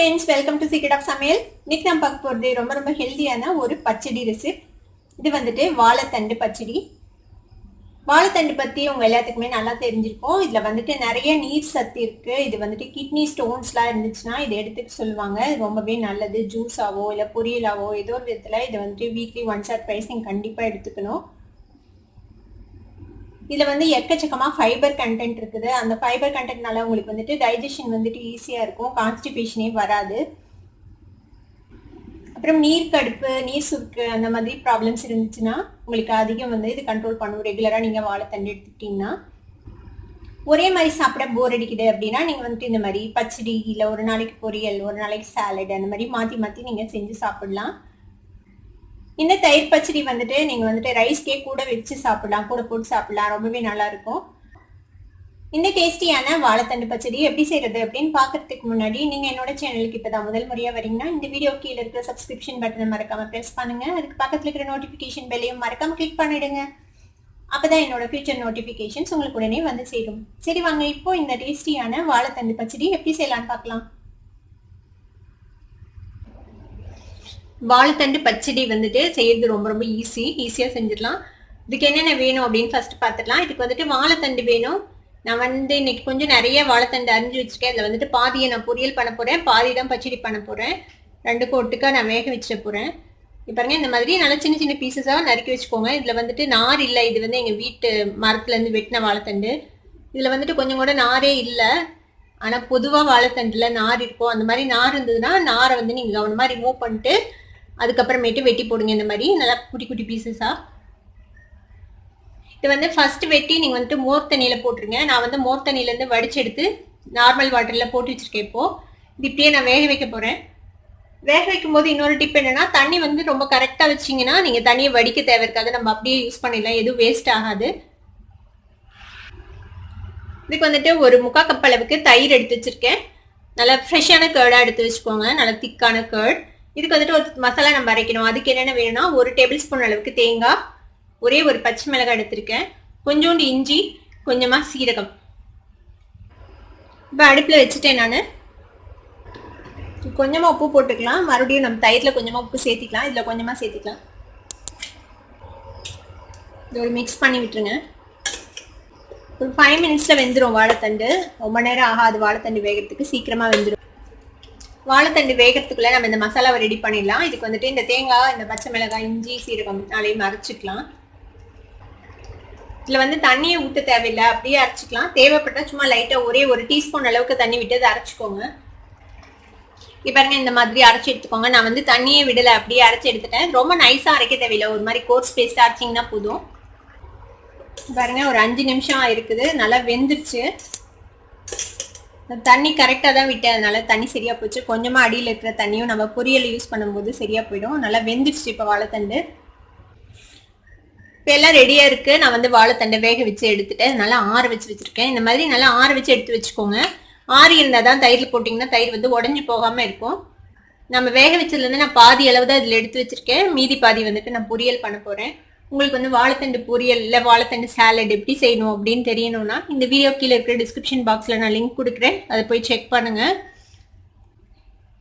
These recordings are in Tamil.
friends, welcome to Secret of Samayal. இன்னைக்கு நான் பார்க்க போறது ரொம்ப ஹெல்தியான ஒரு பச்சடி ரெசிபி. இது வந்துட்டு வாழைத்தண்டு பச்சடி. வாழைத்தண்டு பத்தி உங்க எல்லாத்துக்குமே நல்லா தெரிஞ்சிருக்கும். இதுல வந்துட்டு நிறைய நீர் சத்து இருக்கு. இது வந்துட்டு கிட்னி ஸ்டோன்ஸ்லாம் இருந்துச்சுன்னா இதை எடுத்துக்க சொல்லுவாங்க. இது ரொம்பவே நல்லது. ஜூஸாவோ இல்ல பொரியலாவோ ஏதோ ஒரு விதத்துல இதை வந்துட்டு வீக்லி ஒன்ஸ் ஆர் ட்வைஸ் நீங்க கண்டிப்பா எடுத்துக்கணும். இதுல வந்து எக்கச்சக்கமா ஃபைபர் கண்டென்ட் இருக்குது. அந்த ஃபைபர் கண்டென்ட்னால உங்களுக்கு வந்துட்டு டைஜஷன் வந்துட்டு ஈஸியா இருக்கும், கான்ஸ்டிபேஷனே வராது. அப்புறம் நீர் கடுப்பு, நீர் சுருக்கு அந்த மாதிரி ப்ராப்ளம்ஸ் இருந்துச்சுன்னா உங்களுக்கு அதிகம் வந்து இது கண்ட்ரோல் பண்ணும். ரெகுலரா நீங்க வாழைத்தண்டு எடுத்துக்கிட்டீங்கன்னா ஒரே மாதிரி சாப்பிட போர் அடிக்குது அப்படின்னா நீங்க வந்துட்டு இந்த மாதிரி பச்சடி இல்ல ஒரு நாளைக்கு பொரியல், ஒரு நாளைக்கு சாலட் அந்த மாதிரி மாத்தி நீங்க செஞ்சு சாப்பிடலாம். இந்த தயிர் பச்சடி வந்துட்டு நீங்க வந்துட்டு ரைஸ்க்கே கூட வச்சு சாப்பிடலாம், கூட போட்டு சாப்பிடலாம். ரொம்பவே நல்லா இருக்கும். இந்த டேஸ்டியான வாழைத்தண்டு பச்சடி எப்படி செய்யறது அப்படின்னு பாக்குறதுக்கு முன்னாடி நீங்க என்னோட சேனலுக்கு இப்பதான் முதல் முறையா வரீங்கன்னா இந்த வீடியோ கீழே இருக்கிற சப்ஸ்கிரிப்ஷன் பட்டனை மறக்காம பிரஸ் பண்ணுங்க. அதுக்கு பக்கத்துல இருக்கிற நோட்டிபிகேஷன் பெல்லையும் மறக்காம கிளிக் பண்ணிடுங்க. அப்பதான் என்னோட ஃபியூச்சர் நோட்டிபிகேஷன்ஸ் உங்களுக்கு உடனே வந்து சேரும். சரி வாங்க, இப்போ இந்த டேஸ்டியான வாழைத்தண்டு பச்சடி எப்படி செய்யலாம்னு பார்க்கலாம். வாழைத்தண்டு பச்சடி வந்துட்டு செய்யறது ரொம்ப ஈஸியா செஞ்சிடலாம். இதுக்கு என்னென்ன வேணும் அப்படின்னு ஃபர்ஸ்ட் பார்த்துக்கலாம். இதுக்கு வந்துட்டு வாழைத்தண்டு வேணும். நான் வந்து இன்னைக்கு கொஞ்சம் நிறைய வாழைத்தண்டு அரிஞ்சு வச்சிருக்கேன். இதுல வந்துட்டு பாதியை நான் பொரியல் பண்ண போறேன், பாதி தான் பச்சடி பண்ண போறேன். ரெண்டுக்கும் ஒட்டுக்கா நான் வேக வச்சிட போறேன். பாருங்க, இந்த மாதிரி நல்லா சின்ன பீசஸா நறுக்கி வச்சுக்கோங்க. இதுல வந்துட்டு நார் இல்லை. இது வந்து எங்க வீட்டு மரத்துல இருந்து வெட்டின வாழைத்தண்டு. இதுல வந்துட்டு கொஞ்சம் கூட நாரே இல்லை. ஆனா பொதுவா வாழைத்தண்டுல நார் இருக்கும். அந்த மாதிரி நார் இருந்ததுன்னா நாரை வந்து நீங்க கவனமா ரிமூவ் பண்ணிட்டு அதுக்கப்புறமேட்டு வெட்டி போடுங்க. இந்த மாதிரி நல்லா குட்டி பீசஸா. இது வந்து ஃபர்ஸ்ட் வெட்டி நீங்க வந்துட்டு மோர் தண்ணியில போட்டுருங்க. நான் வந்து மோர் தண்ணியில இருந்து வடிச்சு எடுத்து நார்மல் வாட்டர்ல போட்டு வச்சிருக்கேன். இப்போ இது இப்படியே நான் வேக வைக்க போறேன். வேக வைக்கும் போது இன்னொரு டிப் என்னன்னா, தண்ணி வந்து ரொம்ப கரெக்டா வச்சிங்கன்னா நீங்க தண்ணியை வடிக்க தேவை இருக்காது. நம்ம அப்படியே யூஸ் பண்ணிடலாம், எதுவும் வேஸ்ட் ஆகாது. இதுக்கு வந்துட்டு ஒரு 3/4 கப் அளவுக்கு தயிர் எடுத்து வச்சிருக்கேன். நல்லா ஃப்ரெஷ்ஷான கேர்டா எடுத்து வச்சுக்கோங்க, நல்லா திக்கான கேர்ட். இதுக்கு வந்துட்டு ஒரு மசாலா நம்ம அரைக்கணும். அதுக்கு என்னென்ன வேணும்னா, 1 டேபிள் ஸ்பூன் அளவுக்கு தேங்காய், ஒரே ஒரு பச்சை மிளகாய் எடுத்திருக்கேன், கொஞ்சோண்டு இஞ்சி, கொஞ்சமா சீரகம். இப்போ அடுப்புல வச்சுட்டேன். நான் கொஞ்சமா உப்பு போட்டுக்கலாம். மறுபடியும் நம்ம தயிர்ல கொஞ்சமா உப்பு சேர்த்திக்கலாம், இதுல கொஞ்சமா சேர்த்திக்கலாம். இது ஒரு மிக்ஸ் பண்ணி விட்டுருங்க. ஒரு 5 மினிட்ஸ்ல வெந்துடும் வாழைத்தண்டு. ரொம்ப நேரம் ஆகாது வாழைத்தண்டு வேகிறதுக்கு, சீக்கிரமா வெந்துடும். வாழைத்தண்டு வேகிறதுக்குள்ள நம்ம இந்த மசாலாவை ரெடி பண்ணிடலாம். இதுக்கு வந்துட்டு இந்த தேங்காய், இந்த பச்சை மிளகாய், இஞ்சி, சீரகம் நாளையும் அரைச்சிக்கலாம். இதுல வந்து தண்ணியை ஊற்ற தேவையில்லை, அப்படியே அரைச்சிக்கலாம். தேவைப்பட்டா சும்மா லைட்டா ஒரே ஒரு டீஸ்பூன் அளவுக்கு தண்ணி விட்டு அதை அரைச்சிக்கோங்க. இப்ப பாருங்க, இந்த மாதிரி அரைச்சி எடுத்துக்கோங்க. நான் வந்து தண்ணியே விடலை, அப்படியே அரைச்சி எடுத்துட்டேன். ரொம்ப நைஸா அரைக்க தேவையில்லை, ஒரு மாதிரி கோர்ஸ் பேஸ்டா அரைச்சிங்கன்னா போதும். பாருங்க, ஒரு 5 நிமிஷம் இருக்குது, நல்லா வெந்துருச்சு. தண்ணி கரெக்டாக தான் விட்டேன், அதனால தண்ணி சரியா போச்சு. கொஞ்சமா அடியில் இருக்கிற தண்ணியும் நம்ம பொரியல் யூஸ் பண்ணும்போது சரியா போயிடும். நல்லா வெந்துடுச்சு இப்போ வாழைத்தண்டு. இப்போ எல்லாம் ரெடியா இருக்கு. நான் வந்து வாழைத்தண்டை வேக வச்சு எடுத்துட்டேன், நல்லா ஆற வச்சு வச்சிருக்கேன். இந்த மாதிரி நல்லா ஆற வச்சு எடுத்து வச்சுக்கோங்க. ஆறி இருந்தால் தான் தயிரில் போட்டிங்கன்னா தயிர் வந்து உடஞ்சி போகாம இருக்கும். நம்ம வேக வச்சதுல இருந்து நான் பாதி அளவு தான் இதில் எடுத்து வச்சிருக்கேன், மீதி பாதி வந்துட்டு நான் பொரியல் பண்ண போறேன். உங்களுக்கு வந்து வாழைத்தண்டு பொரியல் இல்லை வாழைத்தண்டு சாலட் எப்படி செய்யணும் அப்படின்னு தெரியணும்னா இந்த வீடியோ கீழே இருக்கிற டிஸ்கிரிப்ஷன் பாக்ஸ்ல நான் லிங்க் கொடுக்குறேன், அதை போய் செக் பண்ணுங்க.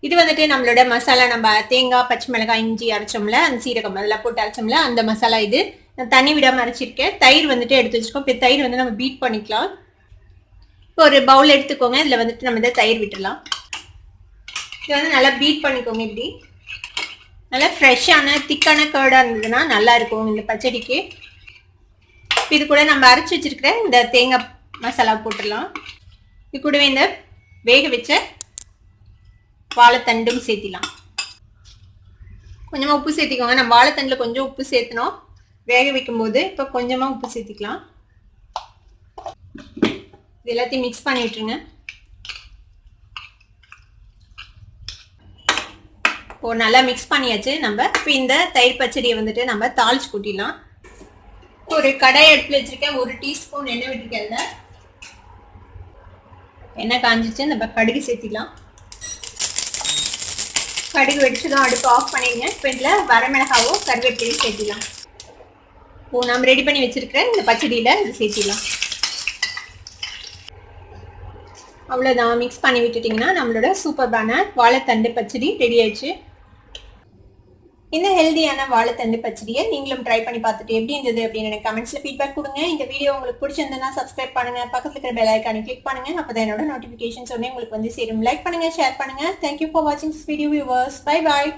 இது வந்துட்டு நம்மளோட மசாலா, நம்ம தேங்காய், பச்சை மிளகாய், இஞ்சி அரைச்சோம்ல, அந்த சீரகம் அதெல்லாம் போட்டு அரைச்சோம்ல அந்த மசாலா. இது நான் தண்ணி விடாம அரைச்சிருக்கேன். தயிர் வந்துட்டு எடுத்து வச்சுக்கோம். இப்போ தயிர் வந்து நம்ம பீட் பண்ணிக்கலாம். இப்போ ஒரு பவுல் எடுத்துக்கோங்க. இதுல வந்துட்டு நம்ம இதை தயிர் விட்டுடலாம். இது வந்து நல்லா பீட் பண்ணிக்கோங்க. இப்படி நல்லா ஃப்ரெஷ்ஷான திக்கான கேர்டா இருந்ததுன்னா நல்லா இருக்கும் இந்த பச்சடிக்கு. இது கூட நம்ம அரைச்சி வச்சிருக்கிற இந்த தேங்காய் மசாலா போட்டுடலாம். இது கூடவே இந்த வேக வச்ச வாழைத்தண்டும் சேர்த்திடலாம். கொஞ்சமா உப்பு சேர்த்திக்கோங்க. நம்ம வாழைத்தண்டுல கொஞ்சம் உப்பு சேர்த்தணும் வேக வைக்கும் போது. இப்போ கொஞ்சமா உப்பு சேர்த்திக்கலாம். இது எல்லாத்தையும் மிக்ஸ் பண்ணி விட்டுருங்க. இப்போ நல்லா மிக்ஸ் பண்ணியாச்சு. நம்ம இப்போ இந்த தயிர் பச்சடியை வந்துட்டு நம்ம தாளிச்சு கூட்டிடலாம். ஒரு கடாய் அடுப்புல வச்சிருக்கேன், 1 டீஸ்பூன் எண்ணெய் விட்டுருக்கேன். எண்ணெய் காஞ்சிச்சு, நம்ம கடுகு சேர்த்திடலாம். கடுகு வெடிச்சதும் அடுப்பு ஆஃப் பண்ணிடுங்க. இப்போ இதில் வரமிளகாவோ கருவேப்பிலையும் சேர்த்திடலாம். இப்போ நம்ம ரெடி பண்ணி வச்சிருக்கிற இந்த பச்சடியில இது சேர்த்திடலாம். அவ்வளோதான், மிக்ஸ் பண்ணி விட்டுட்டிங்கன்னா நம்மளோட சூப்பரான வாழைத்தண்டு பச்சடி ரெடி ஆயிடுச்சு. இந்த ஹெல்தியான வாழைத்தண்டு பச்சடியை நீங்களும் ட்ரை பண்ணி பார்த்துட்டு எப்படி இருந்தது அப்படின்னு எனக்கு கமெண்ட்ஸ்ல ஃபீட்பேக் கொடுங்க. இந்த வீடியோ உங்களுக்கு பிடிச்சிருந்ததுன்னா சப்ஸ்கிரைப் பண்ணுங்க, பக்கத்துல இருக்கிற பெல் ஐக்கானை கிளிக் பண்ணுங்க. அப்பதான் என்னோட நோட்டிபிகேஷன்ஸ் உடனே உங்களுக்கு வந்து சேரும். லைக் பண்ணுங்க, ஷேர் பண்ணுங்க. தேங்க்யூ ஃபார் வாட்சிங் this video viewers. Bye bye.